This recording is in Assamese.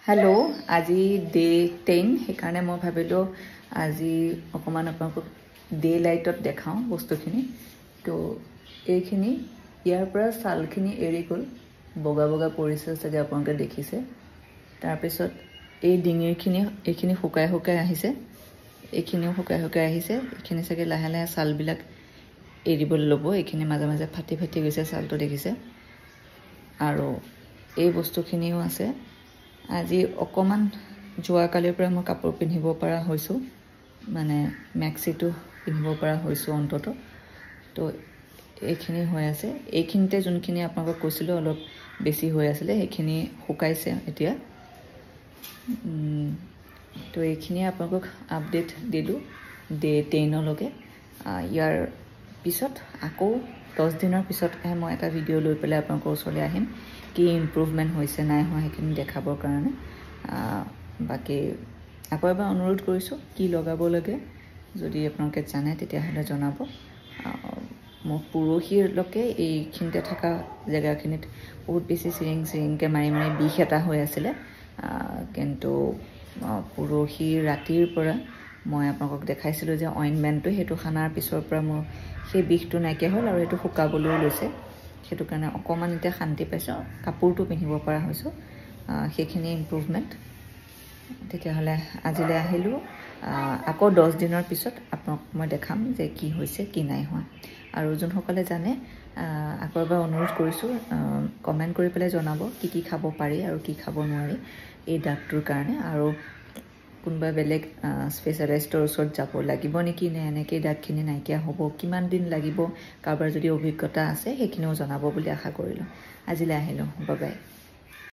हेलो আজি डे 10 সেইকাৰণে মই ভাবিলো আজি অকমান আপোনাক ডে লাইটত দেখাও বস্তুখিনি তো এইখিনি ইয়াৰ পৰা সালখিনি এৰি গল বগা বগা পৰিছে চাগে আপোনালোকে দেখিছে তাৰ পিছত এই ডিঙিৰখিনি এইখিনি শুকাই শুকাই আহিছে এইখিনিও শুকাই শুকাই আহিছে এইখিনি চাগে লাহে লাহে সালবিলাক এৰিবলৈ লব এইখিনি মাজে মাজে ফাটি ফাটি গৈছে সালটো দেখিছে আৰু এই বস্তুখিনিও আছে আজি অকমান জোৱা কালিৰ পৰা মই কাপোৰ পিন্ধিব পৰা হৈছো মানে মেক্সিটো পিন্ধিব পৰা হৈছো অন্তত তো এইখিনি হৈ আছে এইখিনিতে যোনখিনি আপোনাক কৈছিল অলপ বেছি হৈ আছিল এইখিনি শুকাইছে এতিয়া তো এইখিনি আপোনাক আপডেট দিলো ডে 10 লগে ইয়াৰ পিছত আকৌ 10 দিনৰ পিছত মই এটা ভিডিও লৈ পেলাই আপোনাক ওচৰলৈ আহিম কি ইমপ্ৰুভমেন্ট হৈছে নাই হয় সেইখিনি দেখাবৰ কাৰণে বাকি আকৌ এবাৰ অনুৰোধ কৰিছো কি লগাব লাগে যদি আপোনালোকে জানে তেতিয়া হলে জনাব মই পুৰোহিৰ লকে এইখিনতে থকা জায়গাখিনিত বহুত বেছি সিৰিংকে মাৰি মাৰি বিষ এটা হৈ আছিল কিন্তু পুৰোহি ৰাতিৰ পৰা মই আপোনাক দেখাইছিলো যে অইনমেন্টটো হেতু খানাৰ পিছৰ পৰা মই সেই বিষটো নাইকিয়া হ'ল আৰু এটো শুকাবলৈ লৈছে হেতু কাৰণে অকমান এতিয়া শান্তি পাইছো কাপোৰটো পিন্ধিব পৰা হৈছো সেইখিনি ইমপ্ৰুভমেন্ট তেতিয়া হলে আজিলৈ আহিলো আকৌ 10 দিনৰ পিছত আপোনাক মই দেখাম যে কি হৈছে কি নাই হোৱা আৰু যোনসকলে জানে আকৌ এবাৰ অনুৰোধ কৰিছো কমেন্ট কৰি পেলাই জনাব কি খাব পাৰি আৰু কি খাব নোৱাৰি এই ডাক্তৰ কাৰণে আৰু কোনবা বেলেগ স্পেশালিষ্টৰ ওচৰত যাব লাগিব নেকি নে এনেকৈ ডাকখিনি নাইকিয়া হ'ব কিমান দিন লাগিব কাৰোবাৰ যদি অভিজ্ঞতা আছে সেইখিনিও জনাব বুলি আশা কৰিলো আজিলৈ আহিলো বাই বাই